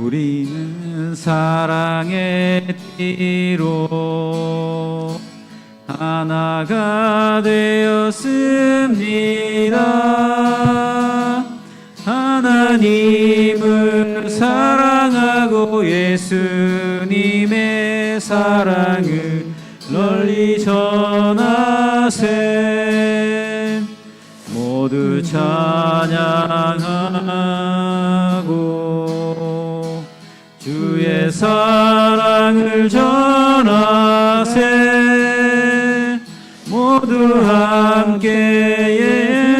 우리는 사랑의 띠로 하나가 되었습니다. 하나님을 사랑하고 예수님의 사랑을 널리 전하세. 모두 찬양하고 주의 사랑을 전하세. 모두 함께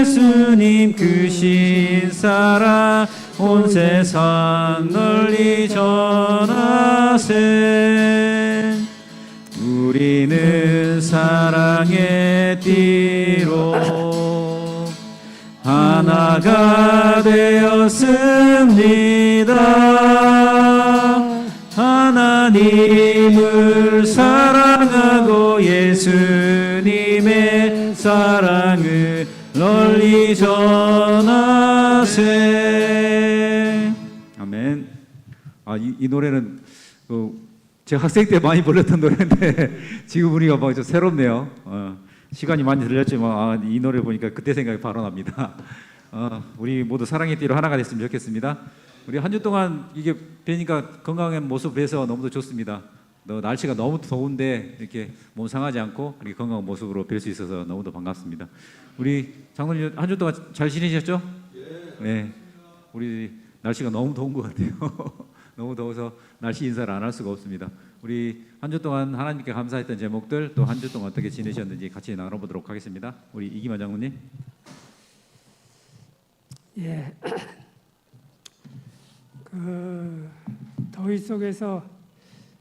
예수님 그 신사랑 온 세상 널리 전하세. 우리는 사랑의 띠로 하나가 되었습니다. 하나님을 사랑하고 예수님의 사랑을 널리 전하세. 아멘. 이 노래는 제 학생 때 많이 불렀던 노래인데 지금 우리가 막 좀 새롭네요. 시간이 많이 들렸지만 이 노래 보니까 그때 생각이 바로 납니다. 우리 모두 사랑의 띠로 하나가 됐으면 좋겠습니다. 우리 한 주 동안 이게 뵈니까 건강한 모습 뵈서 너무도 좋습니다. 날씨가 너무 더운데 이렇게 몸 상하지 않고 이렇게 건강한 모습으로 뵐 수 있어서 너무도 반갑습니다. 우리 장로님 한 주 동안 잘 지내셨죠? 네. 우리 날씨가 너무 더운 것 같아요. 너무 더워서 날씨 인사를 안 할 수가 없습니다. 우리 한 주 동안 하나님께 감사했던 제목들 또 한 주 동안 어떻게 지내셨는지 같이 나눠보도록 하겠습니다. 우리 이기만 장로님. 예, 그 더위 속에서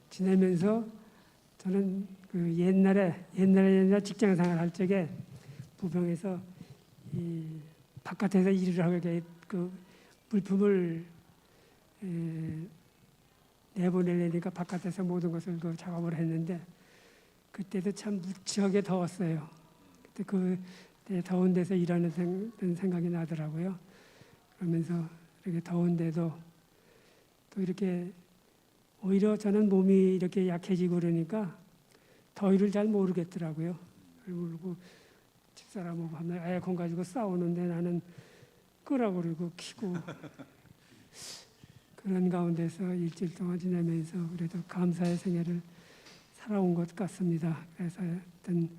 지내면서 저는 그 옛날에 직장 생활할 적에 부평에서 이 바깥에서 일을 하게 그 물품을 내보내려니까 바깥에서 모든 것을 그 작업을 했는데 그때도 참 무지하게 더웠어요. 그때 그 더운 데서 일하는 생각이 나더라고요. 그러면서 이렇게 더운데도 또 이렇게 오히려 저는 몸이 이렇게 약해지고 그러니까 더위를 잘 모르겠더라고요. 그리고 집사람하고 하면 에어컨 가지고 싸우는데 나는 끄라고 그러고 키고 그런 가운데서 일주일 동안 지내면서 그래도 감사의 생애를 살아온 것 같습니다. 그래서 어떤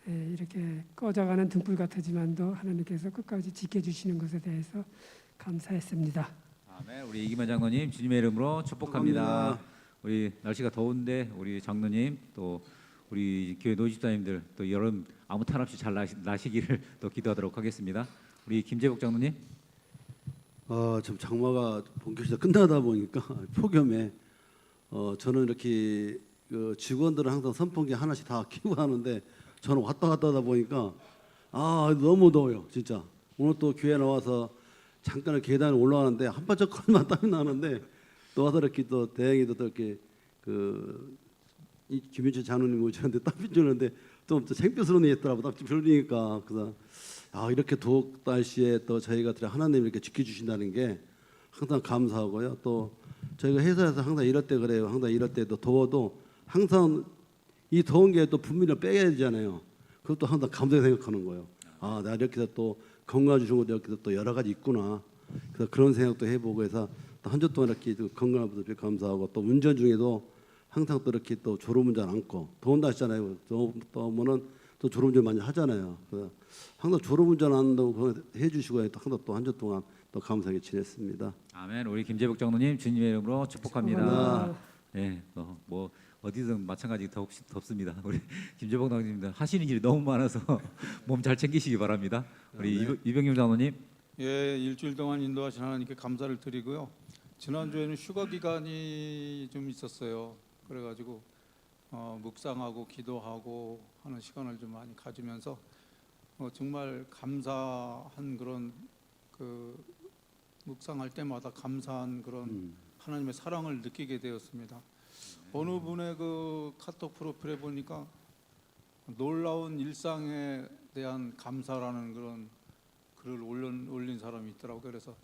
이렇게 꺼져가는 등불 같지만도 하나님께서 끝까지 지켜주시는 것에 대해서 감사했습니다. 아멘. 우리 이기만 장로님 주님의 이름으로 축복합니다. 우리 날씨가 더운데 우리 장로님 또 우리 교회 노집사님들 또 여름 아무 탈 없이 잘 나시기를 또 기도하도록 하겠습니다. 우리 김재복 장로님. 좀 장마가 본격적으로 끝나다 보니까 폭염에 저는 이렇게 그 직원들은 항상 선풍기 하나씩 다 켜고 하는데 저는 왔다 갔다 하다 보니까 너무 더워요 진짜. 오늘 또 교회 나와서 잠깐 계단에 올라가는데 한 발짝만 땀이 나는데 또 와서 이렇게 또 다행히도 또 이렇게 이 김윤철 장로님 오셨는데 땀이 주는데 좀 생빛으로 내더라고 땀이 흘리니까. 그래서 이렇게 더운 날씨에 또 저희가 하나님 이렇게 지켜주신다는 게 항상 감사하고요. 또 저희가 회사에서 항상 이럴 때 그래요. 항상 이럴 때도 더워도 항상 이 더운 게 또 분비를 빼야 되잖아요. 그것도 항상 감사히 생각하는 거예요. 나 이렇게 또 건강 주신 것도 이렇게 또 여러 가지 있구나. 그래서 그런 생각도 해보고 해서 또 한 주 동안 이렇게 건강한 분들 감사하고 또 운전 중에도 항상 또 이렇게 또 졸음운전 않고 더운 날씨잖아요. 더우면은 또 졸음운전 많이 하잖아요. 그래서 항상 졸음운전 안 한다고 해주시고 항상 또 한 주 동안 또 감사하게 지냈습니다. 아멘. 우리 김재복 장로님 주님의 이름으로 축복합니다. 네, 뭐 어디든 마찬가지 덥습니다. 우리 김재복 장로님들 하시는 일이 너무 많아서 몸 잘 챙기시기 바랍니다. 우리 이병임 장로님. 예, 일주일 동안 인도하신 하나님께 감사를 드리고요. 지난주에는 휴가 기간이 좀 있었어요. 그래가지고 묵상하고 기도하고 하는 시간을 좀 많이 가지면서 정말 감사한 그런 그 묵상할 때마다 감사한 그런 하나님의 사랑을 느끼게 되었습니다. 어느 분의 그 카톡 프로필에 보니까 놀라운 일상에 대한 감사라는 그런 글을 올린 사람이 있더라고요. 그래서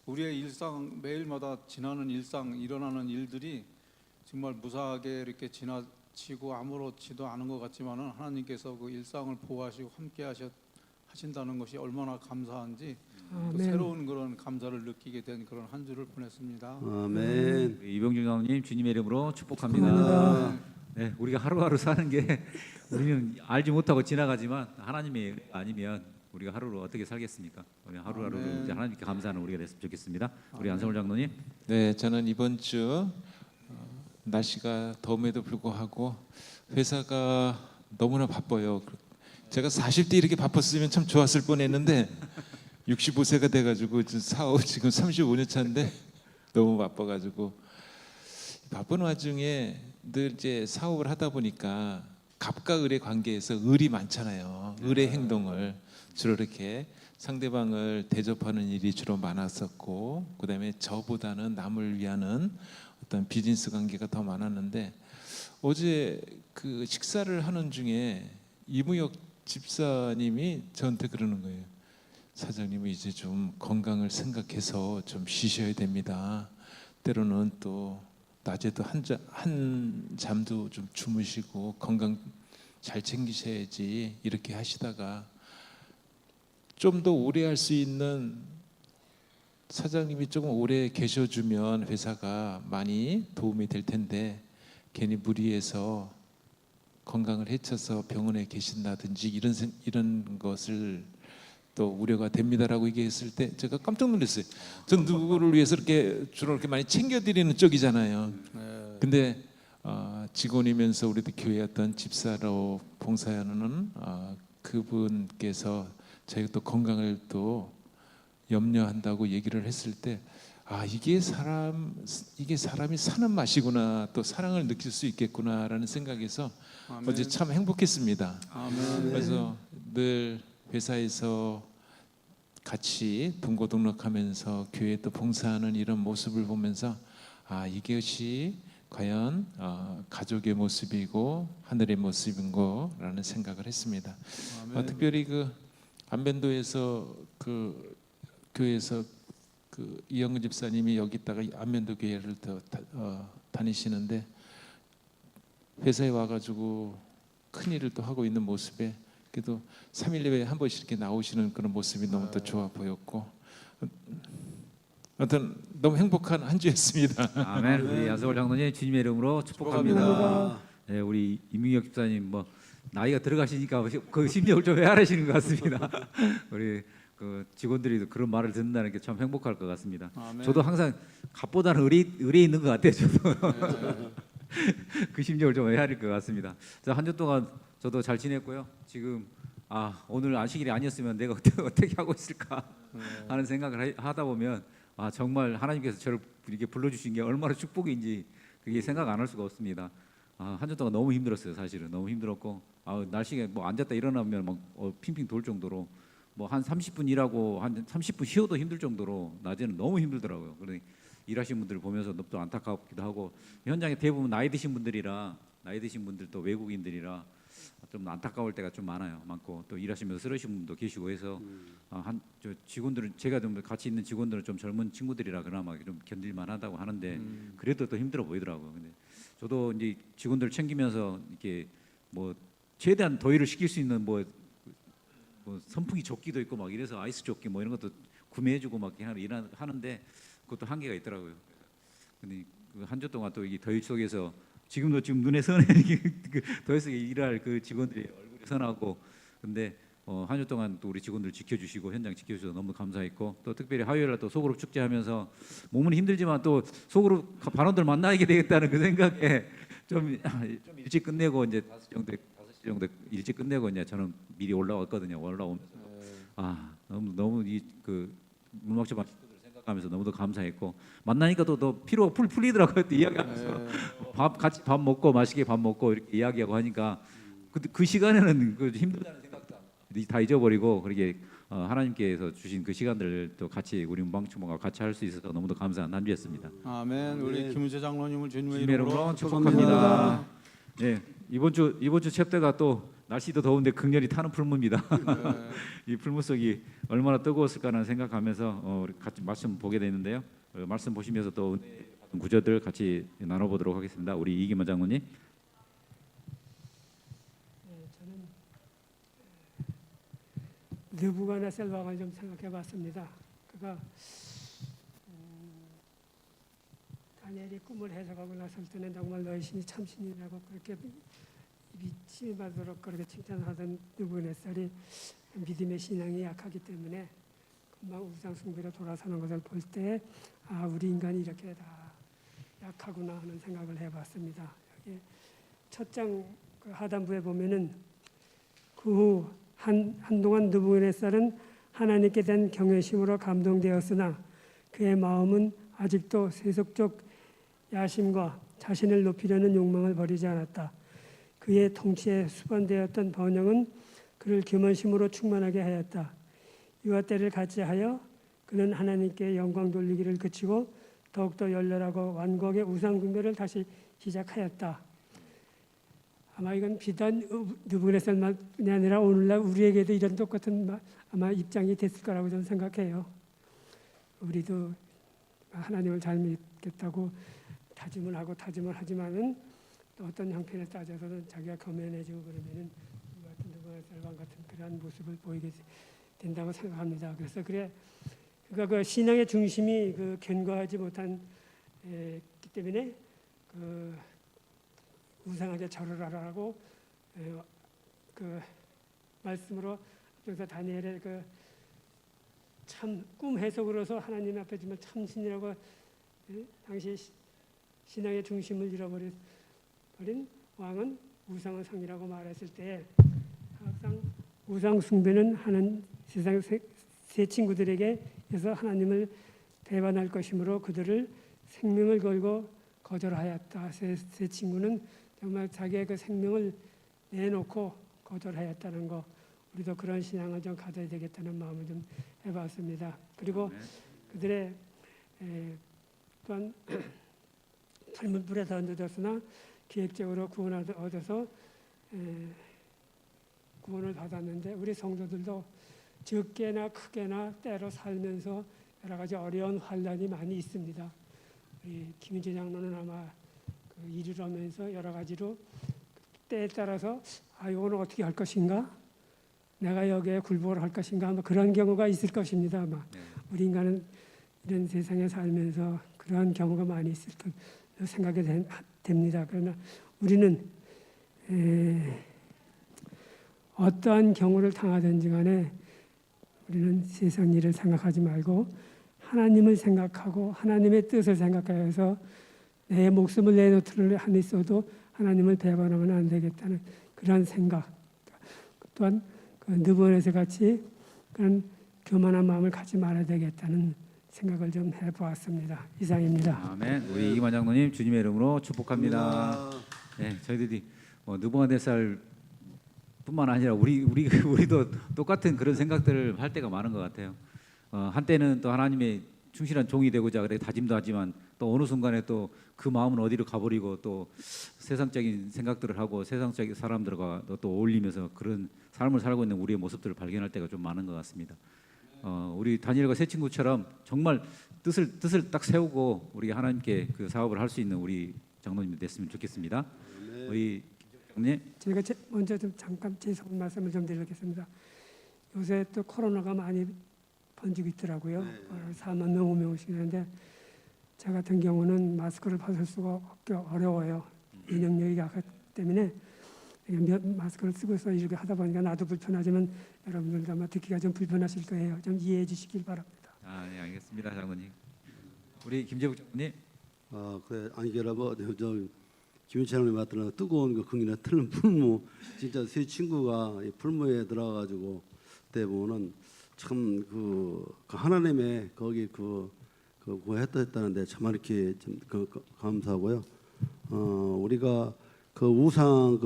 우리의 일상 매일마다 지나는 일상 일어나는 일들이 정말 무사하게 이렇게 지나치고 아무렇지도 않은 것 같지만은 하나님께서 그 일상을 보호하시고 함께 하신다는 것이 얼마나 감사한지 또 아멘. 새로운 그런 감사를 느끼게 된 그런 한 주를 보냈습니다. 아멘. 이병준 장로님 주님의 이름으로 축복합니다. 축복합니다. 네, 우리가 하루하루 사는 게 우리는 알지 못하고 지나가지만 하나님의 은혜가 아니면 우리가 하루를 어떻게 살겠습니까? 우리 하루하루를 아멘. 이제 하나님께 감사하는 우리가 됐으면 좋겠습니다. 우리 아멘. 안성울 장로님. 네, 저는 이번 주 날씨가 더움에도 불구하고 회사가 너무나 바빠요. 제가 40대 이렇게 바빴으면 참 좋았을 뻔했는데 65세가 돼가지고 사업 지금 35년 차인데 너무 바빠가지고 바쁜 와중에 늘 이제 사업을 하다 보니까 갑과 을의 관계에서 을이 많잖아요. 을의 행동을 주로 이렇게 상대방을 대접하는 일이 주로 많았었고, 그다음에 저보다는 남을 위하는 어떤 비즈니스 관계가 더 많았는데 어제 그 식사를 하는 중에 이무혁 집사님이 저한테 그러는 거예요. 사장님은 이제 좀 건강을 생각해서 좀 쉬셔야 됩니다. 때로는 또 낮에도 한 잠도 좀 주무시고 건강 잘 챙기셔야지 이렇게 하시다가 좀 더 오래 할 수 있는 사장님이 조금 오래 계셔주면 회사가 많이 도움이 될 텐데 괜히 무리해서 건강을 해쳐서 병원에 계신다든지 이런 것을 또 우려가 됩니다라고 얘기했을 때 제가 깜짝 놀랐어요. 전 누구를 위해서 이렇게 주로 이렇게 많이 챙겨드리는 쪽이잖아요. 네. 근데 직원이면서 우리도 교회 어떤 집사로 봉사하는 그분께서 저희가 또 건강을 또 염려한다고 얘기를 했을 때 이게 사람이 사는 맛이구나, 또 사랑을 느낄 수 있겠구나라는 생각에서 아멘. 어제 참 행복했습니다. 아멘. 그래서 늘 회사에서 같이 동고 동락하면서 교회에 또 봉사하는 이런 모습을 보면서 이것이 과연 가족의 모습이고 하늘의 모습인 거라는 생각을 했습니다. 아멘. 특별히 그 안면도에서 그 교회에서 그 이영근 집사님이 여기다가 안면도 교회를 다니시는데 회사에 와가지고 큰 일을 또 하고 있는 모습에 그래도 3일 내외에 한 번씩 이렇게 나오시는 그런 모습이 너무 또 좋아 보였고 아무튼 너무 행복한 한 주였습니다. 아멘. 우리 안성울 장로님 주님의 이름으로 축복합니다. 축복합니다. 네, 우리 이민혁 집사님 뭐 나이가 들어가시니까 그 심정을 좀 헤아리시는 것 같습니다. 우리 그 직원들이 그런 말을 듣는다는 게 참 행복할 것 같습니다. 아멘. 저도 항상 갑보다는 을이 있는 것 같아요. 저도 그 심정을 좀 헤아릴 것 같습니다. 한 주 동안 저도 잘 지냈고요. 지금 오늘 안식일이 아니었으면 내가 어떻게 하고 있을까 하는 생각을 하다 보면 정말 하나님께서 저를 이렇게 불러주신 게 얼마나 축복인지 그게 생각 안 할 수가 없습니다. 한 주 동안 너무 힘들었어요. 사실은 너무 힘들었고 날씨가 뭐 앉았다 일어나면 막 핑핑 돌 정도로 뭐 한 30분 일하고 한 30분 쉬어도 힘들 정도로 낮에는 너무 힘들더라고요. 그러니 일하시는 분들을 보면서 너무 또 안타깝기도 하고 현장에 대부분 나이 드신 분들 또 외국인들이라 좀 안타까울 때가 좀 많고 또 일하시면서 쓰러신 분도 계시고 해서 저 직원들은 제가 좀 같이 있는 직원들은 좀 젊은 친구들이라 그나마 좀 견딜만하다고 하는데 그래도 또 힘들어 보이더라고요. 근데 저도 이제 직원들 챙기면서 이렇게 뭐 최대한 더위를 식힐 수 있는 뭐 선풍기 조끼도 있고 막 이래서 아이스 조끼 뭐 이런 것도 구매해주고 막 하는데 그것도 한계가 있더라고요. 근데 한 주 동안 또 이 더위 속에서 지금 눈에 선해 그 더위 속에 일할 그 직원들이 얼굴이 선하고 근데 한 주 동안 또 우리 직원들 지켜주시고 현장 지켜주셔서 너무 감사했고 또 특별히 화요일날 또 소그룹 축제하면서 몸은 힘들지만 또 소그룹 반원들 만나게 되겠다는 그 생각에 좀 일찍 끝내고 이제 5시 정도 일찍 끝내고 이제 저는 미리 올라왔거든요. 올라오면서 너무 이 그 문학초반 생각하면서 너무도 감사했고 만나니까 또 더 피로가 풀리더라고요. 또 이야기하면서 같이 밥 먹고 맛있게 밥 먹고 이렇게 이야기하고 하니까 그 시간에는 그 힘들다는 생각도 다 잊어버리고 그렇게 하나님께서 주신 그 시간들을 또 같이 우리 문방충모가 같이 할 수 있어서 너무도 감사한 한 주였습니다. 아멘. 우리 아멘. 김은재 장로님을 주님의 주님의 이름으로 이름으로 축복합니다. 축복합니다. 네, 이번 주 챕터가 또 날씨도 더운데 극렬히 타는 풀무입니다. 네. 이 풀무 속이 얼마나 뜨거웠을까라는 생각하면서 우리 같이 말씀 보게 되는데요. 말씀 보시면서 또 은혜 받은 구절들 같이 나눠보도록 하겠습니다. 우리 이기만 장로님. 저는 느부갓네살 왕을 좀 생각해봤습니다. 그가 다니엘이 꿈을 해석하고 났을 때는 정말 너희 신이 참신이라고 그렇게 믿지 마도록 그렇게 칭찬하던 느부갓네살이 믿음의 신앙이 약하기 때문에 금방 우상 숭배로 돌아서는 것을 볼 때 아, 우리 인간이 이렇게 다 약하구나 하는 생각을 해봤습니다. 여기 첫장 하단부에 보면은 그 후 한동안 느부갓네살은 하나님께 대한 경외심으로 감동되었으나 그의 마음은 아직도 세속적 야심과 자신을 높이려는 욕망을 버리지 않았다. 그의 통치에 수반되었던 번영은 그를 교만심으로 충만하게 하였다. 이와 때를 같이하여 그는 하나님께 영광 돌리기를 그치고 더욱더 열렬하고 완곡의 우상 숭배를 다시 시작하였다. 아마 이건 비단 느부갓네살만이 아니라 오늘날 우리에게도 이런 똑같은 아마 입장이 됐을 거라고 저는 생각해요. 우리도 하나님을 잘 믿겠다고 다짐을 하지만은 또 어떤 형편에 따져서는 자기가 겸연해지고 그러면은 이 같은 느부갓네살 왕 같은 그러한 모습을 보이게 된다고 생각합니다. 그래서 그가 그 신앙의 중심이 그 견고하지 못한 기 때문에 그 우상에게 절을 하라고 그 말씀으로 그래서 다니엘의 그 참 꿈 해석으로서 하나님 앞에 주면 참신이라고 당시 신앙의 중심을 잃어버린 왕은 우상의 상이라고 말했을 때 항상 우상 숭배는 하는 세상 새 친구들에게서 하나님을 배반할 것이므로 그들을 생명을 걸고 거절하였다. 새 친구는 정말 자기의 그 생명을 내놓고 거절하였다는 거. 우리도 그런 신앙을 좀 가져야 되겠다는 마음을 좀 해봤습니다. 그리고 그들의 또한 불에 던져졌으나 기획적으로 구원을 얻어서 구원을 받았는데 우리 성도들도 적게나 크게나 때로 살면서 여러 가지 어려운 환란이 많이 있습니다. 우리 김인재 장로는 아마 그 일을 하면서 여러 가지로 때에 따라서 이거는 어떻게 할 것인가? 내가 여기에 굴복을 할 것인가? 아마 그런 경우가 있을 것입니다. 아마 우리 인간은 이런 세상에 살면서 그러한 경우가 많이 있을 것 생각이 됩니다. 그러나 우리는 어떠한 경우를 당하든지 간에 우리는 세상 일을 생각하지 말고 하나님을 생각하고 하나님의 뜻을 생각하여서 내 목숨을 내놓기를 하니 있어도 하나님을 배반하면 안 되겠다는 그런 생각. 또한 그 느부갓네살 같이 그런 교만한 마음을 갖지 말아야 되겠다는 생각을 좀 해보았습니다. 이상입니다. 아멘. 우리 이기만 장로님 주님의 이름으로 축복합니다. 네, 저희들이 느부갓네살 뿐만 아니라 우리도 똑같은 그런 생각들을 할 때가 많은 것 같아요. 한때는 또 하나님의 충실한 종이 되고자 그래 다짐도 하지만 또 어느 순간에 또 그 마음은 어디로 가버리고 또 세상적인 생각들을 하고 세상적인 사람들과 또 어울리면서 그런 삶을 살고 있는 우리의 모습들을 발견할 때가 좀 많은 것 같습니다. 우리 다니엘과 새 친구처럼 정말 뜻을 딱 세우고 우리 하나님께 그 사업을 할 수 있는 우리 장로님이 됐으면 좋겠습니다. 우리 김 장로님. 제가 먼저 좀 잠깐 제 말씀을 좀 드리겠습니다. 요새 또 코로나가 많이 번지고 있더라고요. 4만 명, 5명씩 되는데 저 같은 경우는 마스크를 벗을 수가 어려워요. 면역력이 약하기 때문에 마스크를 쓰고서 이렇게 하다 보니까 나도 불편하지만 여러분들도 아마 듣기가 좀 불편하실 거예요. 좀 이해해 주시길 바랍니다. 네, 알겠습니다, 장로님. 우리 김재국 장로님. 그래. 아니 여러분, 저 김윤철 장로님 맡은 뜨거운 그 긍이나 틀는 풀무, 진짜 세 친구가 이 풀무에 들어가가지고 그때 보면은 참 그 하나님의 거기 그 했다는데 참 이렇게 좀 감사하고요. 우리가 그 우상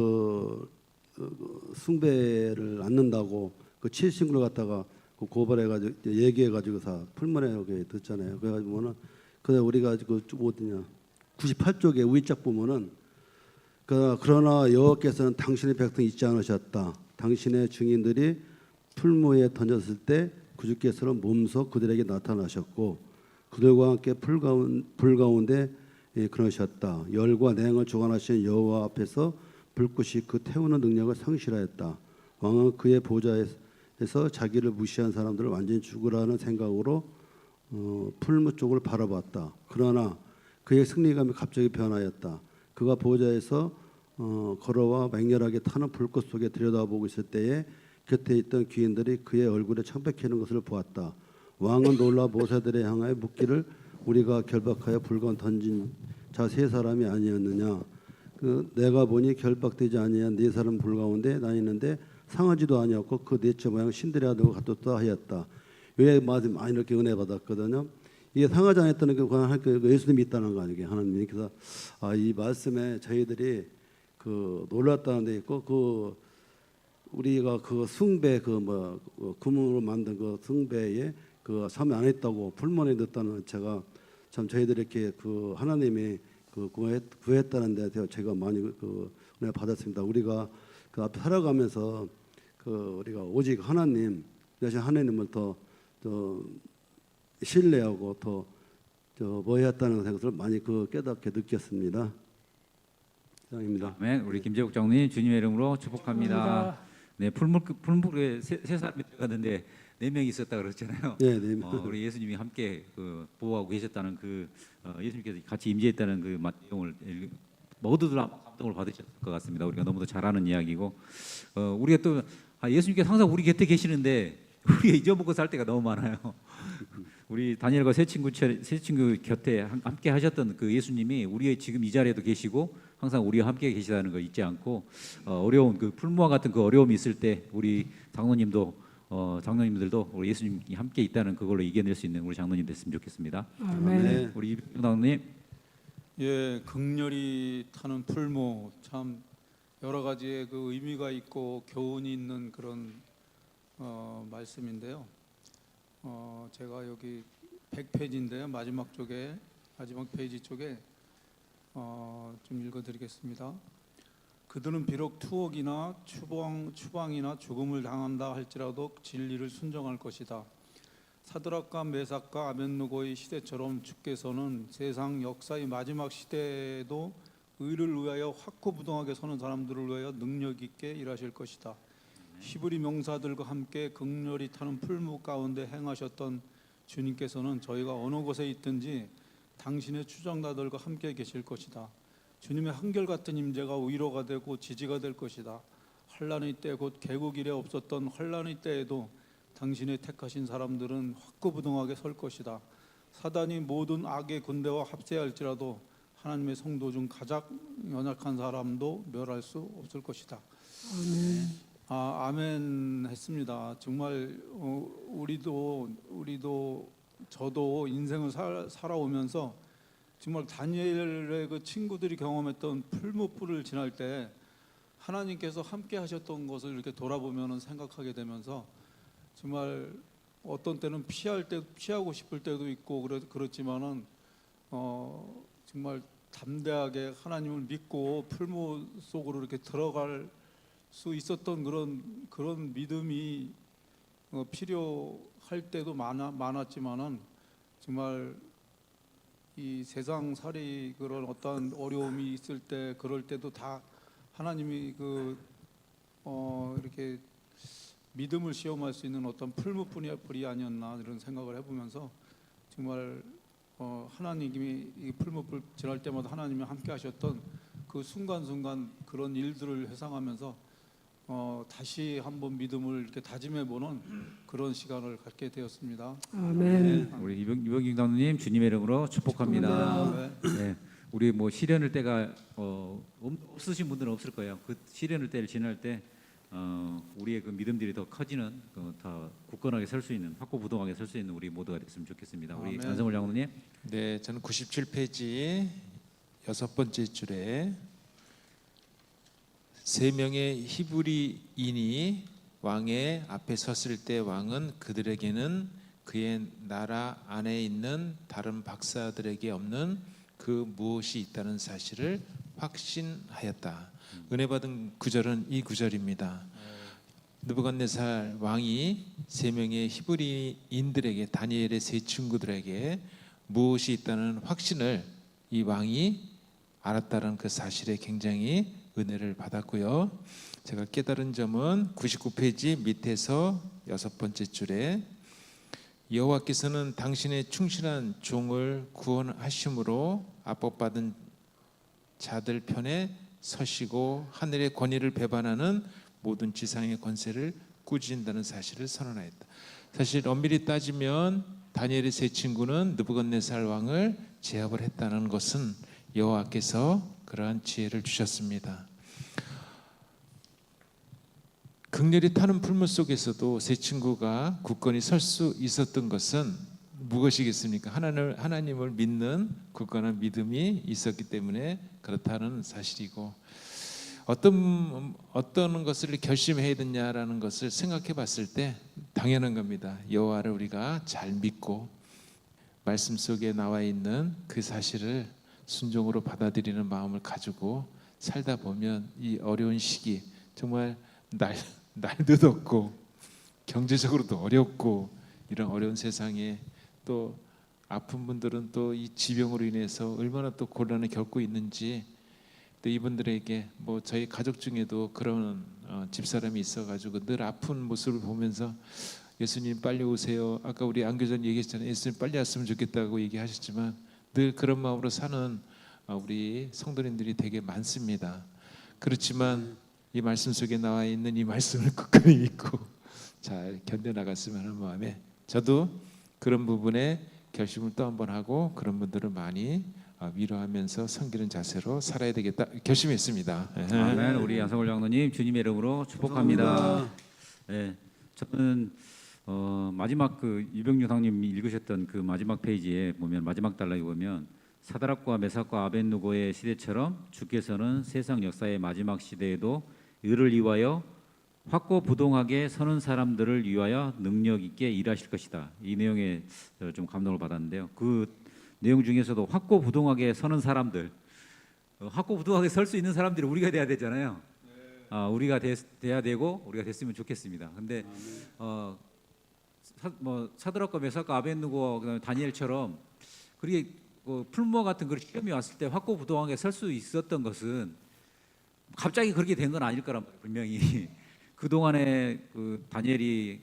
숭배를 않는다고 그 친구를 갖다가 그 고발해가지고 얘기해가지고서 풀문에 여기 듣잖아요. 그래가지고는 우리가 그 어디냐 98쪽에 위짝 보면은 그러나 여호와께서는 당신의 백성 잊지 않으셨다. 당신의 증인들이 풀무에 던졌을 때 구주께서는 몸소 그들에게 나타나셨고 그들과 함께 불 가운데 그러셨다. 열과 냉을 주관하신 여호와 앞에서 불꽃이 그 태우는 능력을 상실하였다. 왕은 그의 보좌에서 자기를 무시한 사람들을 완전히 죽으라는 생각으로 풀무 쪽을 바라봤다. 그러나 그의 승리감이 갑자기 변하였다. 그가 보좌에서 걸어와 맹렬하게 타는 불꽃 속에 들여다보고 있을 때에 곁에 있던 귀인들이 그의 얼굴에 창백해는 것을 보았다. 왕은 놀라 모세들에 향하여 묻기를 우리가 결박하여 불건 던진 자 세 사람이 아니었느냐. 내가 보니 결박되지 아니한 네 사람 불 가운데 나 있는데 상하지도 아니었고 그 넷째 모양 신들의 아들과 같았다 하였다. 왜 많이 이렇게 은혜 받았거든요. 이게 상하지 않았다는 게 그냥 예수님이 있다는 거 아니에요. 하나님이. 그래서 이 말씀에 저희들이 놀랐다는 데 있고 우리가 숭배 금으로 만든 숭배에 참여 안 했다고 불만이 넣었다는 제가 참 저희들이 이렇게 하나님이 구했다는 데 대해서 제가 많이 은혜 받았습니다. 우리가 앞에 살아가면서 우리가 오직 하나님 대신 하나님을 더 신뢰하고 더 뭐였다는 것을 많이 깨닫게 느꼈습니다. 이상입니다. 아멘. 우리 김재국 장로님 주님의 이름으로 축복합니다. 네, 풀무에 세 사람이 들어갔는데 4명이 있었다 그랬잖아요. 네. 우리 예수님이 함께 보호하고 계셨다는 예수님께서 같이 임재했다는 내용을 모두들 아마 감동을 받으셨을 것 같습니다. 우리가 너무도 잘 아는 이야기고 우리가 또 예수님께서 항상 우리 곁에 계시는데 우리가 잊어먹고 살 때가 너무 많아요. 우리 다니엘과 세 친구 곁에 함께 하셨던 그 예수님이 우리의 지금 이 자리에도 계시고 항상 우리와 함께 계시다는 거 잊지 않고 어려운 풀무와 같은 어려움이 있을 때 우리 장로님들도 우리 예수님이 함께 있다는 그걸로 이겨낼 수 있는 우리 장로님 됐으면 좋겠습니다. 아멘. 우리 이병 장로님. 예, 극렬히 타는 풀무 참 여러 가지의 의미가 있고 교훈이 있는 그런 말씀인데요. 제가 여기 100페이지인데요. 마지막 페이지 쪽에 좀 읽어드리겠습니다. 그들은 비록 투옥이나 추방이나 죽음을 당한다 할지라도 진리를 순종할 것이다. 사드락과 메삭과 아벳느고의 시대처럼 주께서는 세상 역사의 마지막 시대에도 의를 위하여 확고부동하게 서는 사람들을 위하여 능력 있게 일하실 것이다. 히브리 명사들과 함께 극렬히 타는 풀무 가운데 행하셨던 주님께서는 저희가 어느 곳에 있든지 당신의 추종자들과 함께 계실 것이다. 주님의 한결같은 임재가 위로가 되고 지지가 될 것이다. 환난의 때 곧 개국 이래 없었던 환난의 때에도 당신의 택하신 사람들은 확고부동하게 설 것이다. 사단이 모든 악의 군대와 합세할지라도 하나님의 성도 중 가장 연약한 사람도 멸할 수 없을 것이다. 아멘 했습니다. 정말 우리도 저도 인생을 살아오면서 정말 다니엘의 친구들이 경험했던 풀무불을 지날 때 하나님께서 함께 하셨던 것을 이렇게 돌아보면 생각하게 되면서 정말 어떤 때는 피하고 싶을 때도 있고 그렇지만은 정말 담대하게 하나님을 믿고 풀무 속으로 이렇게 들어갈 수 있었던 그런 믿음이 필요할 때도 많았지만은 정말 이 세상살이 그런 어떤 어려움이 있을 때 그럴 때도 다 하나님이 이렇게 믿음을 시험할 수 있는 어떤 풀무불이 아니었나 이런 생각을 해보면서 정말 하나님이 이 풀무불 지날 때마다 하나님이 함께 하셨던 그 순간순간 그런 일들을 회상하면서 다시 한번 믿음을 이렇게 다짐해보는 그런 시간을 갖게 되었습니다. 아멘. 우리 이병경 장로님 주님의 이름으로 축복합니다. 네, 우리 시련을 때가 없으신 분들은 없을 거예요. 그 시련을 때를 지날 때 우리의 믿음들이 더 커지는 더 굳건하게 설 수 있는 확고부동하게 설 수 있는 우리 모두가 됐으면 좋겠습니다. 우리 아멘. 안성월 장로님. 네, 저는 97페이지 6번째 줄에 3명의 히브리인이 왕의 앞에 섰을 때 왕은 그들에게는 그의 나라 안에 있는 다른 박사들에게 없는 그 무엇이 있다는 사실을 확신하였다. 은혜 받은 구절은 이 구절입니다. 느부갓네살 왕이 세 명의 히브리인들에게, 다니엘의 세 친구들에게 무엇이 있다는 확신을 이 왕이 알았다는 그 사실에 굉장히 은혜를 받았고요. 제가 깨달은 점은 99페이지 밑에서 6번째 줄에 여호와께서는 당신의 충실한 종을 구원하심으로 압박받은 자들 편에 서시고 하늘의 권위를 배반하는 모든 지상의 권세를 꾸짖는다는 사실을 선언하였다. 사실 엄밀히 따지면 다니엘의 세 친구는 느부갓네살 왕을 제압을 했다는 것은 여호와께서 그러한 지혜를 주셨습니다. 극렬히 타는 풀물 속에서도 세 친구가 굳건히 설 수 있었던 것은 무엇이겠습니까? 하나님을 믿는 굳건한 믿음이 있었기 때문에 그렇다는 사실이고, 어떤 것을 결심해야 되냐라는 것을 생각해 봤을 때 당연한 겁니다. 여호와를 우리가 잘 믿고 말씀 속에 나와 있는 그 사실을 순종으로 받아들이는 마음을 가지고 살다 보면 이 어려운 시기, 정말 날도 덥고 경제적으로도 어렵고 이런 어려운 세상에 또 아픈 분들은 또 이 지병으로 인해서 얼마나 또 곤란을 겪고 있는지, 또 이분들에게 뭐 저희 가족 중에도 그런 집사람이 있어가지고 늘 아픈 모습을 보면서 예수님 빨리 오세요. 아까 우리 안교장 얘기했잖아요. 예수님 빨리 왔으면 좋겠다고 얘기하셨지만 늘 그런 마음으로 사는 우리 성도님들이 되게 많습니다. 그렇지만 이 말씀 속에 나와 있는 이 말씀을 굳건히 믿고 잘 견뎌나갔으면 하는 마음에 저도 그런 부분에 결심을 또 한 번 하고 그런 분들을 많이 위로하면서 섬기는 자세로 살아야 되겠다 결심했습니다. 아멘. 우리 안성월 장로님 주님의 이름으로 축복합니다. 네, 저는 마지막 그 유병규 상님이 읽으셨던 그 마지막 페이지에 보면, 마지막 단락에 보면 사드락과 메삭과 아벳느고의 시대처럼 주께서는 세상 역사의 마지막 시대에도 의를 위하여 확고부동하게 서는 사람들을 위하여 능력 있게 일하실 것이다. 이 내용에 좀 감동을 받았는데요. 그 내용 중에서도 확고부동하게 서는 사람들, 확고부동하게 설 수 있는 사람들이 우리가 돼야 되잖아요. 우리가 돼야 되고 우리가 됐으면 좋겠습니다. 근데 사드락과 메삭과 아벳느고 그다음에 다니엘처럼 그렇게 풀무와 같은 그런 시험이 왔을 때 확고부동하게 설 수 있었던 것은 갑자기 그렇게 된 건 아닐 거란 말이에요. 분명히 그 동안에 그 다니엘이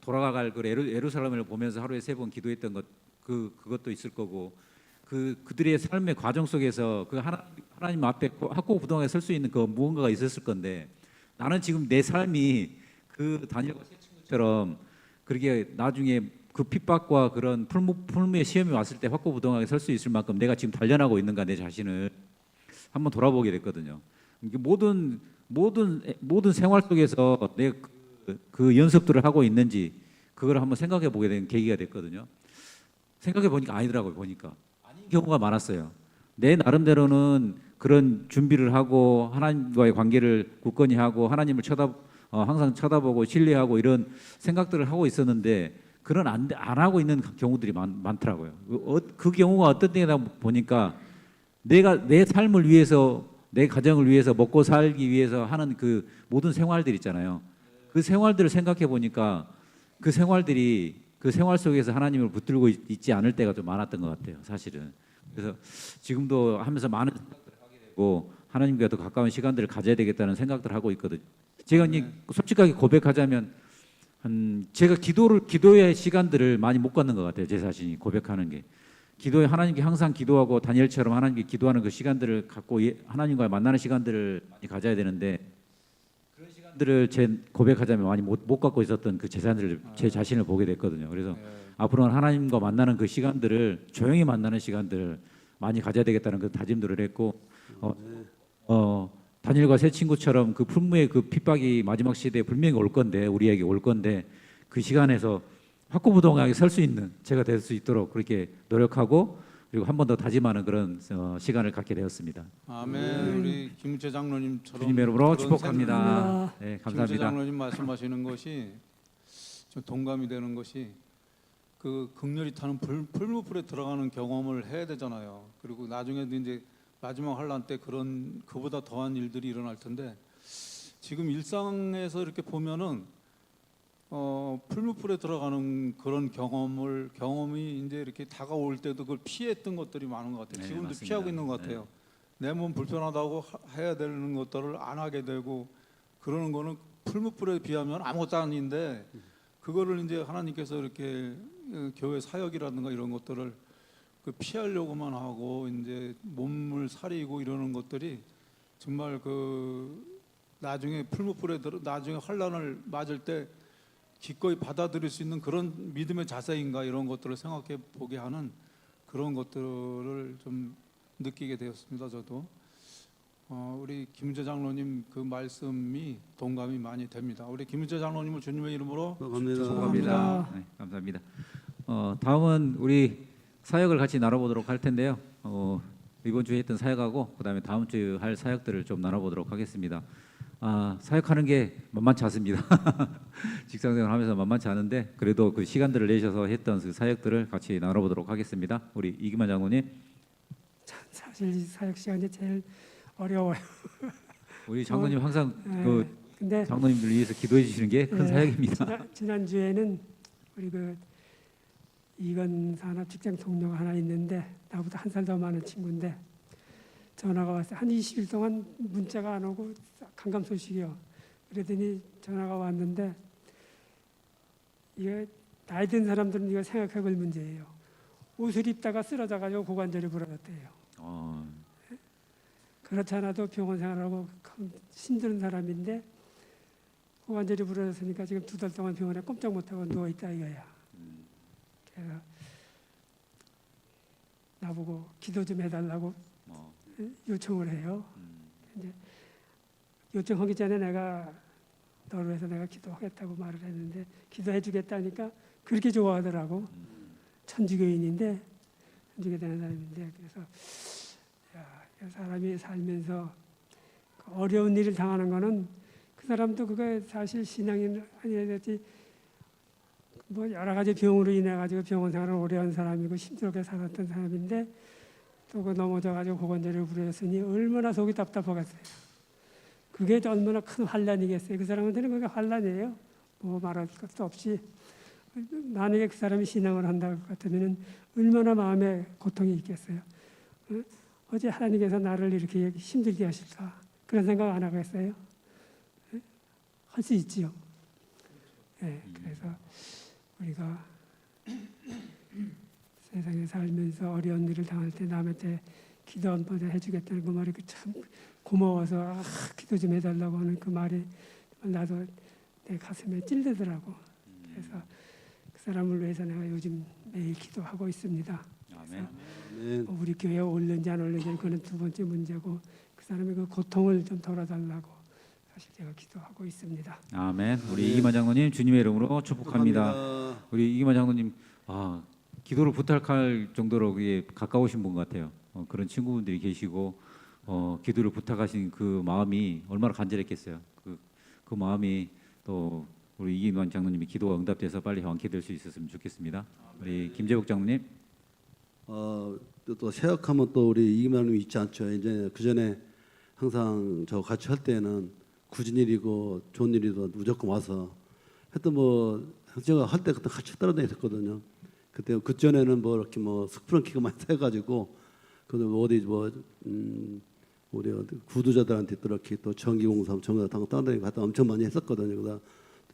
돌아갈 그 예루살렘을 보면서 하루에 3번 기도했던 것, 그것도 있을 거고, 그들의 삶의 과정 속에서 그 하나님 앞에 확고부동하게 설 수 있는 그 무언가가 있었을 건데, 나는 지금 내 삶이 그 다니엘과 세 친구처럼 그렇게 나중에 그 핍박과 그런 풀무의 시험이 왔을 때 확고부동하게 설 수 있을 만큼 내가 지금 단련하고 있는가, 내 자신을 한번 돌아보게 됐거든요. 모든 생활 속에서 내 그 연습들을 하고 있는지 그걸 한번 생각해 보게 된 계기가 됐거든요. 생각해 보니까 아니더라고요. 보니까 아닌 경우가 많았어요. 내 나름대로는 그런 준비를 하고 하나님과의 관계를 굳건히 하고 하나님을 항상 쳐다보고 신뢰하고 이런 생각들을 하고 있었는데, 그런 안 하고 있는 경우들이 많더라고요. 그 경우가 어떤 때다 보니까 내가 내 삶을 위해서, 내 가정을 위해서, 먹고 살기 위해서 하는 그 모든 생활들 있잖아요. 그 생활들을 생각해 보니까 그 생활들이 그 생활 속에서 하나님을 붙들고 있지 않을 때가 좀 많았던 것 같아요, 사실은. 그래서 지금도 하면서 많은 생각들을 하게 되고 하나님과 더 가까운 시간들을 가져야 되겠다는 생각들을 하고 있거든요. 제가 솔직하게 고백하자면 제가 기도의 시간들을 많이 못 갖는 것 같아요. 제 자신이 고백하는 게. 기도에 하나님께 항상 기도하고 다니엘처럼 하나님께 기도하는 그 시간들을 갖고 하나님과 만나는 시간들을 많이 가져야 되는데, 그런 시간들을 제 고백하자면 많이 못 갖고 있었던 그 제 자신을 보게 됐거든요. 그래서 앞으로는 하나님과 만나는 그 시간들을, 조용히 만나는 시간들을 많이 가져야 되겠다는 그 다짐들을 했고, 다니엘과 세 친구처럼 그 풀무의 그 핍박이 마지막 시대에 분명히 올 건데, 우리에게 올 건데, 그 시간에서 확고부동하게 설 수 있는 제가 될 수 있도록 그렇게 노력하고, 그리고 한 번 더 다짐하는 그런 시간을 갖게 되었습니다. 아멘. 우리 김우채 장로님처럼 주님 이름으로 그런 축복합니다. 네, 김우채 감사합니다. 장로님 말씀하시는 것이 좀 동감이 되는 것이, 그 극렬히 타는 풀무불에 들어가는 경험을 해야 되잖아요. 그리고 나중에도 이제 마지막 환란 때 그보다 더한 일들이 일어날 텐데 지금 일상에서 이렇게 보면은 풀무불에 들어가는 그런 경험이 이제 이렇게 다가올 때도 그걸 피했던 것들이 많은 것 같아요. 네, 지금도 맞습니다. 피하고 있는 것 같아요. 내 몸 불편하다고 해야 되는 것들을 안 하게 되고 그러는 거는 풀무불에 비하면 아무것도 아닌데 그거를 이제 하나님께서 이렇게 교회 사역이라든가 이런 것들을 피하려고만 하고 이제 몸을 사리고 이러는 것들이 정말 나중에 나중에 환란을 맞을 때 기꺼이 받아들일 수 있는 그런 믿음의 자세인가 이런 것들을 생각해 보게 하는 그런 것들을 좀 느끼게 되었습니다. 저도 우리 김은재 장로님 그 말씀이 동감이 많이 됩니다. 우리 김은재 장로님을 주님의 이름으로 감사합니다. 축복합니다. 네, 감사합니다. 다음은 우리 사역을 같이 나눠보도록 할 텐데요. 이번 주에 했던 사역하고 그다음에 다음 주에 할 사역들을 좀 나눠보도록 하겠습니다. 사역하는 게 만만치 않습니다. 직장생활하면서 만만치 않은데 그래도 그 시간들을 내셔서 했던 그 사역들을 같이 나눠보도록 하겠습니다. 우리 이기만 장로님. 사실 이 사역 시간이 제일 어려워요. 우리 장로님 항상 예, 근데 장로님들 위해서 기도해 주시는 게 큰 사역입니다. 지난 주에는 우리 이건 산업 직장 동료가 하나 있는데 나보다 한 살 더 많은 친구인데 전화가 왔어요. 한 20일 동안 문자가 안 오고 간감 소식이요. 그러더니 전화가 왔는데 이게 나이 든 사람들은 이거 생각해볼 문제예요. 옷을 입다가 쓰러져가지고 고관절이 부러졌대요. 그렇지 않아도 병원 생활하고 힘든 사람인데 고관절이 부러졌으니까 지금 2달 동안 병원에 꼼짝 못하고 누워있다 이거야. 그래서 나보고 기도 좀 해달라고 요청을 해요. 이제 요청하기 전에 내가 너로 해서 내가 기도하겠다고 말을 했는데 기도해주겠다니까 그렇게 좋아하더라고. 천주교인인데 천주교 되는 사람인데 그래서 이 사람이 살면서 어려운 일을 당하는 거는 그 사람도 그게 사실 신앙이 아니어야 될지 뭐 여러 가지 병으로 인해 가지고 병원 생활을 오래 한 사람이고 힘들게 살았던 사람인데 또 그 넘어져 가지고 고관절을 부러졌으니 얼마나 속이 답답하겠어요. 그게 얼마나 큰 환란이겠어요. 그 사람한테는 그게 환란이에요. 뭐 말할 것도 없이 만약에 그 사람이 신앙을 한다 같으면 얼마나 마음에 고통이 있겠어요. 어제 하나님께서 나를 이렇게 힘들게 하실까 그런 생각 안 하겠어요? 할 수 있지요. 네, 그래서 우리가 세상에 살면서 어려운 일을 당할 때 남한테 기도 한번 해주겠다는 그 말이 참 고마워서 기도 좀 해달라고 하는 그 말이 나도 내 가슴에 찔리더라고. 그래서 그 사람을 위해서 내가 요즘 매일 기도하고 있습니다. 아멘. 우리 교회에 올는지 안 올는지 그건 두 번째 문제고 그 사람의 그 고통을 좀 덜어달라고 사실 제가 기도하고 있습니다. 아멘. 우리 이기만 장로님 주님의 이름으로 축복합니다. 축복합니다. 우리 이기만 장로님 기도를 부탁할 정도로 그게 가까우신 분 같아요. 그런 친구분들이 계시고 기도를 부탁하신 그 마음이 얼마나 간절했겠어요. 그 마음이 또 우리 이기만 장로님이 기도가 응답돼서 빨리 완쾌될 수 있었으면 좋겠습니다. 우리 김재복 장로님. 또 세역하면 또 우리 이기만이 있지 않죠. 이제 그 전에 항상 저 같이 할 때는 굳은 일이고 좋은 일이도 무조건 와서 하여튼 뭐 제가 할 때 그때 같이 따라다녔었거든요. 그때 그 전에는 뭐 이렇게 뭐 스프링키가 많이 해가지고 그 어디 우리 구두자들한테 또 이렇게 또 전기공사 전기당 따라다니고 갔다 엄청 많이 했었거든요. 그러다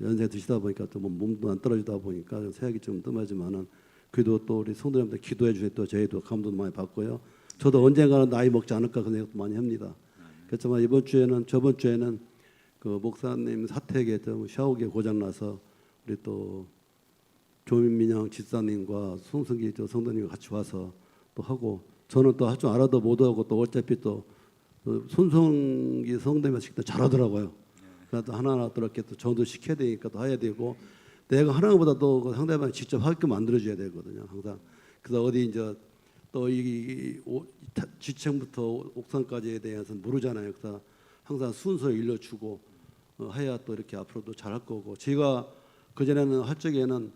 연세 드시다 보니까 또 뭐 몸도 안 떨어지다 보니까 세약이 좀 뜸하지만은 그래도 또 우리 성도님들 기도해 주실 또 저희도 감동도 많이 받고요. 저도 언젠가는 나이 먹지 않을까 그런 생각도 많이 합니다. 그렇지만 저번 주에는 그 목사님 사택에 좀 샤워기 고장 나서 우리 또 조민영 집사님과 송승기 성도님과 같이 와서 또 하고 저는 또 할 줄 알아도 못 하고 또 어차피 또 손성기 성도님이 식도 잘하더라고요. 그래서 하나하나 또 이렇게 또 저도 시켜야 되니까 또 해야 되고 내가 하는 것보다 또 상대방이 직접 하게 만들어줘야 되거든요. 항상 그래서 어디 이제 또 이 지층부터 옥상까지에 대해서 모르잖아요. 그래서 항상 순서 일러주고 해야 또 이렇게 앞으로도 잘할 거고 제가 그 전에는 할 적에는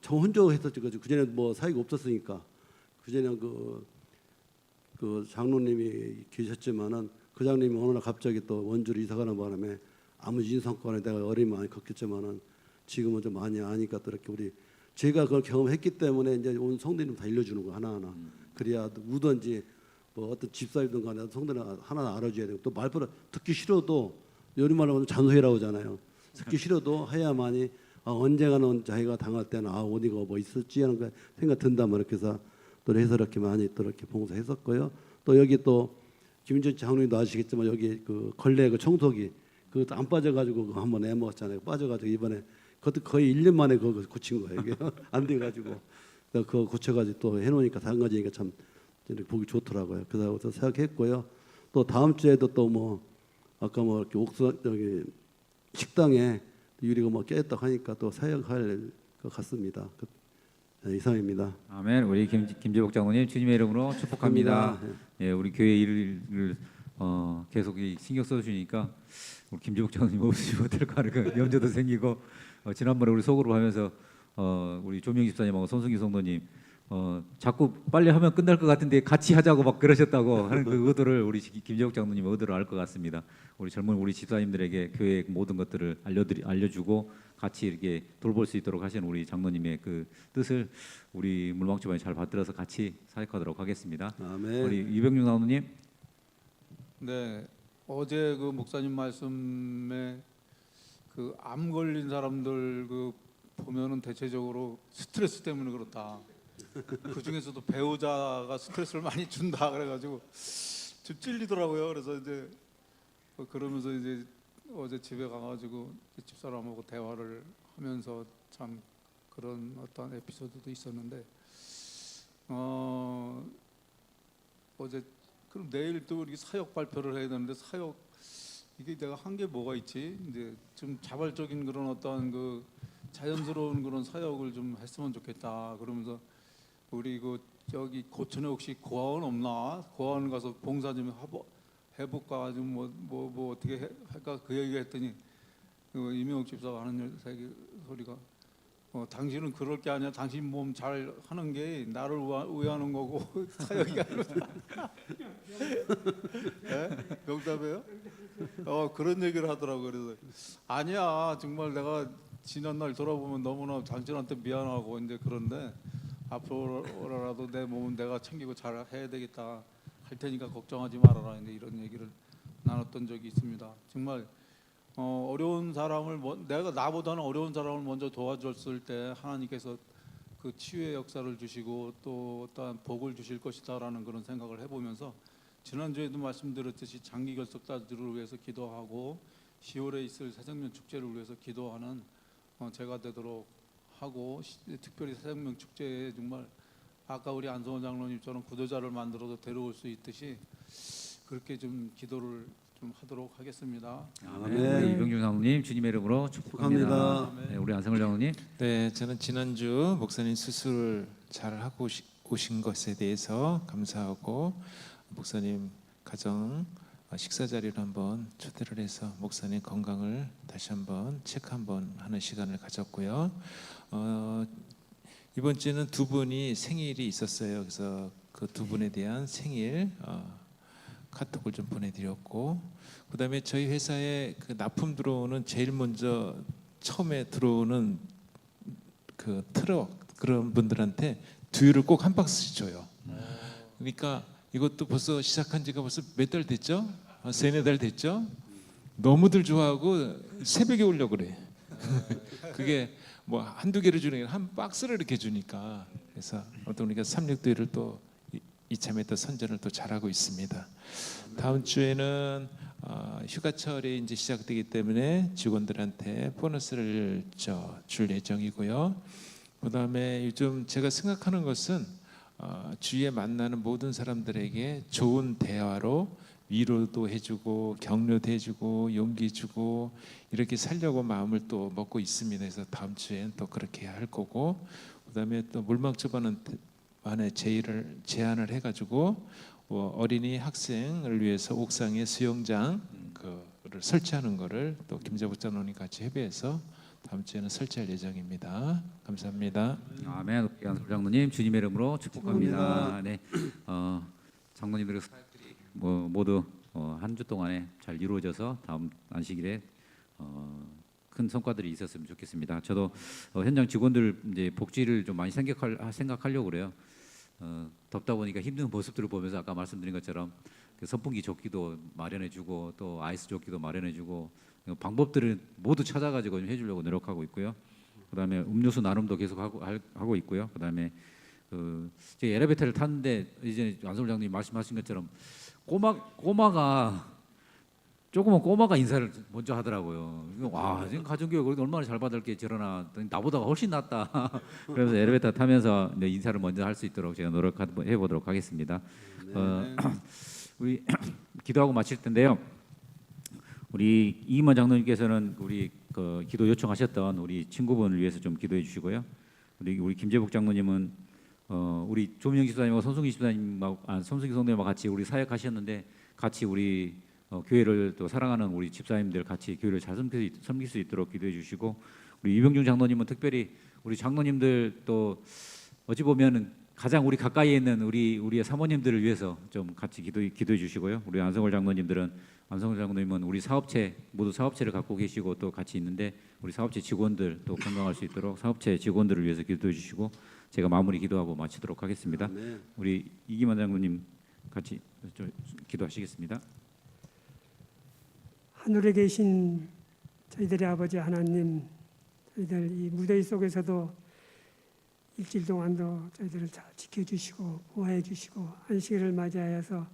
저 혼자 했었죠. 그 전에 뭐 사이가 없었으니까 그 전에 그 그 장로님이 계셨지만은 그 장로님이 어느 날 갑자기 또 원주로 이사 가는 바람에 아무 인상권에 내가 어려움이 많이 겪었지만은 지금은 좀 많이 아니까 또 이렇게 우리 제가 그걸 경험했기 때문에 이제 온 성도님 다 일러주는 거 하나하나. 그래야 누구든지 뭐 어떤 집사이든 간에 성도는 하나 알아줘야 되고 또 말버릇 듣기 싫어도 요리말로 하면 잔소리라고 하잖아요. 듣기 싫어도 해야만이 언젠가는 자기가 당할 때는 어디가 뭐 있을지 하는 거 생각 든다면 이렇게 해서 또 해서 이렇게 많이 또 이렇게 봉사했었고요. 또 여기 또 김인철 장로님도 아시겠지만 여기 그 걸레 그 청소기 그것도 안 빠져가지고 그거 한번 애먹었잖아요. 빠져가지고 이번에 그것도 거의 1년 만에 그거 고친 거예요. 이게 안 돼가지고 그거 고쳐가지고 또 해놓으니까 달라지니까 참 보기 좋더라고요. 그래서 생각했고요. 또 다음 주에도 또 뭐 아까 뭐 이렇게 옥상 저기 식당에 유리가 뭐 깨졌다고 하니까 또 사역할 것 같습니다. 이상입니다. 아멘. 우리 김재복 장로님 주님의 이름으로 축복합니다. 예, 우리 교회 일을 계속 신경 써주시니까 우리 김재복 장로님 없으시면 될까 하는 그 염려도 생기고 지난번에 우리 속으로 하면서 우리 조명 집사님하고 손승기 성도님 자꾸 빨리 하면 끝날 것 같은데 같이 하자고 막 그러셨다고 하는 그 의도를 우리 김재복 장로님 의도를 알 것 같습니다. 우리 젊은 우리 집사님들에게 교회 모든 것들을 알려주고 같이 이렇게 돌볼 수 있도록 하시는 우리 장로님의 그 뜻을 우리 물망초반에 잘 받들어서 같이 사역하도록 하겠습니다. 아멘. 우리 이병용 장로님. 네, 어제 그 목사님 말씀에 그 암 걸린 사람들 그 보면은 대체적으로 스트레스 때문에 그렇다. 그 중에서도 배우자가 스트레스를 많이 준다 그래가지고 좀 찔리더라고요. 그래서 이제 그러면서 이제 어제 집에 가가지고 집사람하고 대화를 하면서 참 그런 어떤 에피소드도 있었는데 어제 그럼 내일 또 이렇게 사역 발표를 해야 되는데 사역 이게 내가 한 게 뭐가 있지? 이제 좀 자발적인 그런 어떤 그 자연스러운 그런 사역을 좀 했으면 좋겠다. 그러면서 우리 그 저기 고천에 혹시 고아원 없나? 고아원 가서 봉사 좀 해볼까? 좀 뭐 어떻게 할까? 그 얘기가 했더니 그 이명옥 집사가 하는 소리가 당신은 그럴 게 아니야. 당신 몸 잘 하는 게 나를 위하는 거고 사역이 아니라. 네? 명답이에요? 그런 얘기를 하더라고요. 그래서 아니야. 정말 내가 지난날 돌아보면 너무나 당신한테 미안하고 이제 그런데 앞으로라도 내 몸은 내가 챙기고 잘 해야 되겠다. 할 테니까 걱정하지 말아라. 이제 이런 얘기를 나눴던 적이 있습니다. 정말 어려운 사람을 내가 나보다는 어려운 사람을 먼저 도와줬을 때 하나님께서 그 치유의 역사를 주시고 또 어떠한 복을 주실 것이다라는 그런 생각을 해보면서 지난주에도 말씀드렸듯이 장기 결석자들을 위해서 기도하고 10월에 있을 새생명 축제를 위해서 기도하는 제가 되도록 하고 특별히 새생명 축제에 정말 아까 우리 안성원 장로님처럼 구도자를 만들어서 데려올 수 있듯이 그렇게 좀 기도를 좀 하도록 하겠습니다. 아멘. 우리 이병준 장로님 주님의 이름으로 축복합니다. 네, 우리 안성을 장로님. 네, 저는 지난주 목사님 수술을 잘 하고 오신 것에 대해서 감사하고 목사님 가정 식사 자리를 한번 초대를 해서 목사님 건강을 다시 한번 체크 한번 하는 시간을 가졌고요. 이번 주에는 두 분이 생일이 있었어요. 그래서 그 두 분에 대한 생일 카톡을 좀 보내드렸고, 그다음에 저희 회사에 그 납품 들어오는 제일 먼저 처음에 들어오는 그 트럭 그런 분들한테 두유를 꼭 한 박스씩 줘요. 그러니까 이것도 벌써 시작한 지가 벌써 몇 달 됐죠? 세네 달 됐죠? 너무들 좋아하고 새벽에 오려고 그래. 그게 뭐 한두 개를 주는 게 한 박스를 이렇게 주니까. 그래서 아무튼 우리가 369를 또 이참에 또 선전을 또 잘하고 있습니다. 다음 주에는 휴가철이 이제 시작되기 때문에 직원들한테 보너스를 줄 예정이고요. 그다음에 요즘 제가 생각하는 것은 주위에 만나는 모든 사람들에게 좋은 대화로 위로도 해주고 격려도 해주고 용기 주고 이렇게 살려고 마음을 또 먹고 있습니다. 그래서 다음 주엔 또 그렇게 할 거고, 그다음에 또 물망초반에 제안을 해가지고 어린이 학생을 위해서 옥상에 수영장 그를 설치하는 거를 또 김재복 장로님 같이 협의해서 다음 주에는 설치할 예정입니다. 감사합니다. 아멘. 우리 안성을 장로님 주님의 이름으로 축복합니다. 네. 장로님들의 사역들이 모두 한 주 동안에 잘 이루어져서 다음 안식일에 큰 성과들이 있었으면 좋겠습니다. 저도 현장 직원들 이제 복지를 좀 많이 생각하려고 그래요. 덥다 보니까 힘든 모습들을 보면서 아까 말씀드린 것처럼 그 선풍기 조끼도 마련해주고 또 아이스 조끼도 마련해주고 방법들을 모두 찾아가지고 좀 해주려고 노력하고 있고요. 그다음에 음료수 나눔도 계속 하고 있고요. 그다음에 제 엘리베이터를 탔는데 이제 안성울 장님 말씀하신 것처럼 꼬마가 조금은 꼬마가 인사를 먼저 하더라고요. 와, 지금 가정교육 얼마나 잘 받을게 저러나 나보다 훨씬 낫다. 그래서 엘리베이터 타면서 인사를 먼저 할 수 있도록 제가 노력해 보도록 하겠습니다. 우리 기도하고 마칠 텐데요. 우리 이기만 장로님께서는 우리 그 기도 요청하셨던 우리 친구분을 위해서 좀 기도해 주시고요. 우리 김재복 장로님은 우리 조민영 집사님하고 손승기 집사님하고 손승기 성도님과 같이 우리 사역하셨는데 같이 우리 교회를 또 사랑하는 우리 집사님들 같이 교회를 잘 섬길 수 있도록 기도해 주시고 우리 이병중 장로님은 특별히 우리 장로님들 또 어찌 보면은 가장 우리 가까이에 있는 우리의 사모님들을 위해서 좀 같이 기도해 주시고요. 우리 안성월 장로님은 우리 모두 사업체를 갖고 계시고 또 같이 있는데 우리 사업체 직원들 또 건강할 수 있도록 사업체 직원들을 위해서 기도해 주시고 제가 마무리 기도하고 마치도록 하겠습니다. 아멘. 우리 이기만 장로님 같이 좀 기도하시겠습니다. 하늘에 계신 저희들의 아버지 하나님, 저희들 이 무더위 속에서도 일주일 동안도 저희들을 잘 지켜주시고 보호해 주시고 안식일을 맞이하여서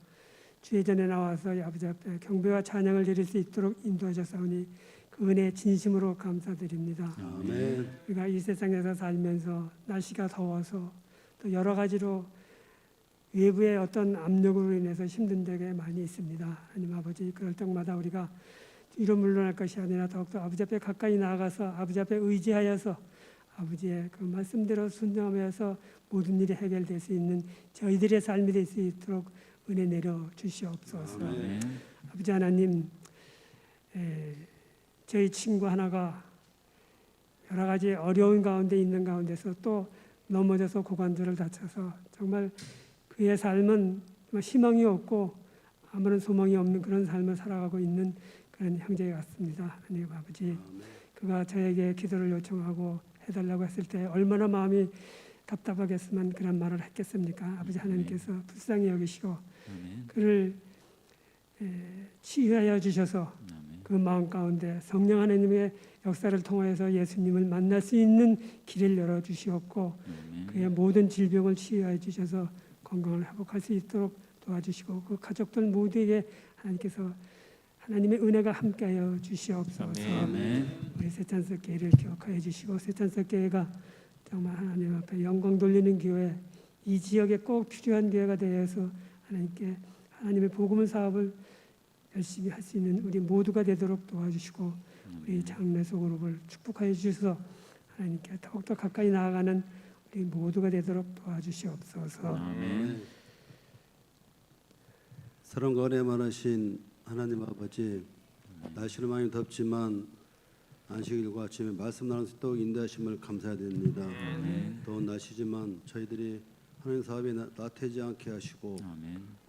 주의 전에 나와서 아버지 앞에 경배와 찬양을 드릴 수 있도록 인도하셨사오니 그 은혜 진심으로 감사드립니다. 아멘. 우리가 이 세상에서 살면서 날씨가 더워서 또 여러 가지로 외부의 어떤 압력으로 인해서 힘든 데가 많이 있습니다. 하나님 아버지, 그럴 때마다 우리가 뒤로 물러날 것이 아니라 더욱더 아버지 앞에 가까이 나아가서 아버지 앞에 의지하여서 아버지의 그 말씀대로 순종하면서 모든 일이 해결될 수 있는 저희들의 삶이 될 수 있도록 은혜 내려 주시옵소서. 아멘. 아버지 하나님, 저희 친구 하나가 여러 가지 어려운 가운데 있는 가운데서 또 넘어져서 고관절을 다쳐서 정말 그의 삶은 희망이 없고 아무런 소망이 없는 그런 삶을 살아가고 있는 그런 형제 같습니다. 하나님 아버지, 그가 저에게 기도를 요청하고 해달라고 했을 때 얼마나 마음이 답답하겠으면 그런 말을 했겠습니까? 아버지 하나님께서 불쌍히 여기시고 그를 치유하여 주셔서 그 마음 가운데 성령 하나님의 역사를 통하여서 예수님을 만날 수 있는 길을 열어주시옵고 그의 모든 질병을 치유하여 주셔서 건강을 회복할 수 있도록 도와주시고 그 가족들 모두에게 하나님께서 하나님의 은혜가 함께하여 주시옵소서. 아멘. 우리 세찬석 교회를 기억하여 주시고 세찬석 교회가 정말 하나님 앞에 영광 돌리는 교회, 이 지역에 꼭 필요한 교회가 되어서 하나님께 하나님의 복음 사업을 열심히 할 수 있는 우리 모두가 되도록 도와주시고 우리 장래소 그룹을 축복하여 주셔서 하나님께 더욱더 가까이 나아가는 우리 모두가 되도록 도와주시옵소서. 아멘. 사랑과 은혜 많으신 하나님 아버지, 날씨는 많이 덥지만 안식일과 아침에 말씀 나눌 수 있도록 인도하심을 감사드립니다. 더운 날씨지만 저희들이 하나님 사업에 나태지 않게 하시고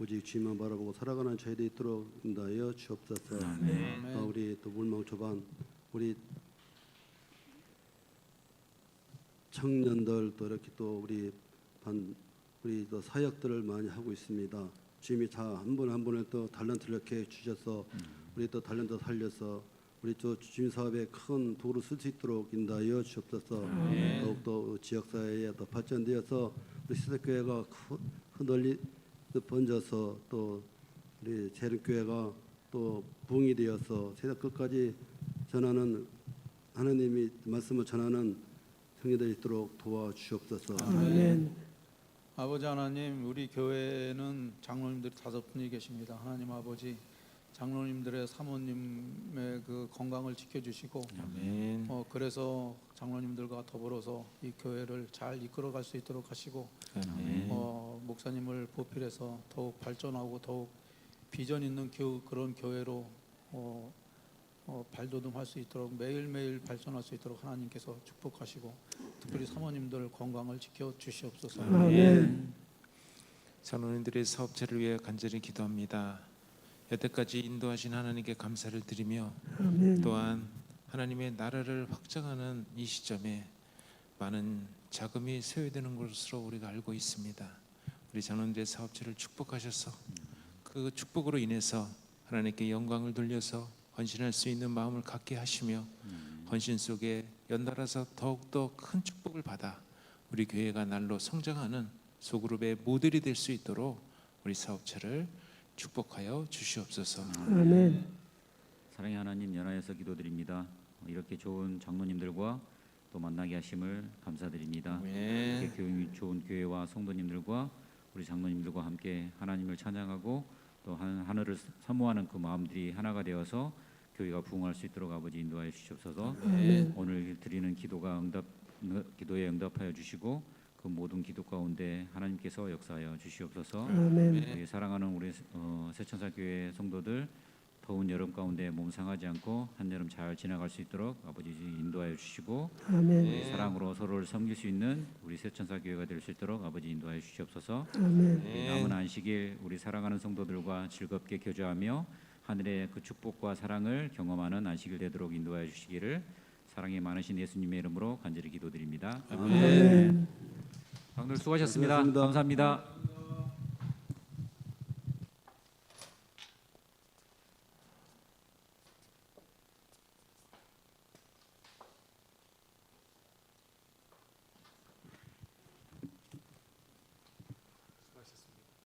오직 주님만 바라보고 살아가는 저희들이 있도록 인도하여 주옵소서. 우리 또 물망초반 우리 청년들 또 이렇게 또 우리 또 사역들을 많이 하고 있습니다. 주님이 다 한 분 한 분을 또 달란트를 이렇게 주셔서 우리 또 달란트 살려서 우리 또 주님 사업에 큰 도구를 쓸 수 있도록 인도하여 주옵소서. 더욱더 지역사회에 더 발전되어서 우리 시대교회가 널리 번져서 또 우리 재림교회가 또 부흥이 되어서 세상 끝까지 전하는 하나님이 말씀을 전하는 형제들이 있도록 도와주옵소서. 아멘. 아버지 하나님, 우리 교회는 장로님들이 5분이 계십니다. 하나님 아버지, 장로님들의 사모님의 그 건강을 지켜주시고 그래서 장로님들과 더불어서 이 교회를 잘 이끌어갈 수 있도록 하시고 목사님을 보필해서 더욱 발전하고 더욱 비전 있는 그런 교회로 발돋움할 수 있도록 매일매일 발전할 수 있도록 하나님께서 축복하시고 특별히 사모님들 건강을 지켜주시옵소서. 아멘. 장로님들의 사업체를 위해 간절히 기도합니다. 여태까지 인도하신 하나님께 감사를 드리며 아멘. 또한 하나님의 나라를 확장하는 이 시점에 많은 자금이 소요되는 것으로 우리가 알고 있습니다. 우리 장로님들의 사업체를 축복하셔서 그 축복으로 인해서 하나님께 영광을 돌려서 헌신할 수 있는 마음을 갖게 하시며 헌신 속에 연달아서 더욱더 큰 축복을 받아 우리 교회가 날로 성장하는 소그룹의 모델이 될 수 있도록 우리 사업체를 축복하여 주시옵소서. 아멘. 사랑의 하나님, 연하여서 기도드립니다. 이렇게 좋은 장로님들과 또 만나게 하심을 감사드립니다. 아멘. 이렇게 좋은 교회와 성도님들과 우리 장로님들과 함께 하나님을 찬양하고 또 하늘을 사모하는 그 마음들이 하나가 되어서 교회가 부흥할 수 있도록 아버지 인도하여 주시옵소서. 오늘 드리는 기도에 응답하여 주시고 그 모든 기도 가운데 하나님께서 역사하여 주시옵소서. 아멘. 우리 사랑하는 우리 새천사 교회 성도들 더운 여름 가운데 몸 상하지 않고 한여름 잘 지나갈 수 있도록 아버지 인도하여 주시고 아멘. 사랑으로 서로를 섬길 수 있는 우리 새천사 교회가 될 수 있도록 아버지 인도하여 주시옵소서. 아멘. 우리 남은 안식일 우리 사랑하는 성도들과 즐겁게 교제하며 하늘의 그 축복과 사랑을 경험하는 안식일 되도록 인도하여 주시기를 사랑이 많으신 예수님의 이름으로 간절히 기도드립니다. 아멘. 장로들 수고하셨습니다. 수고하셨습니다. 감사합니다.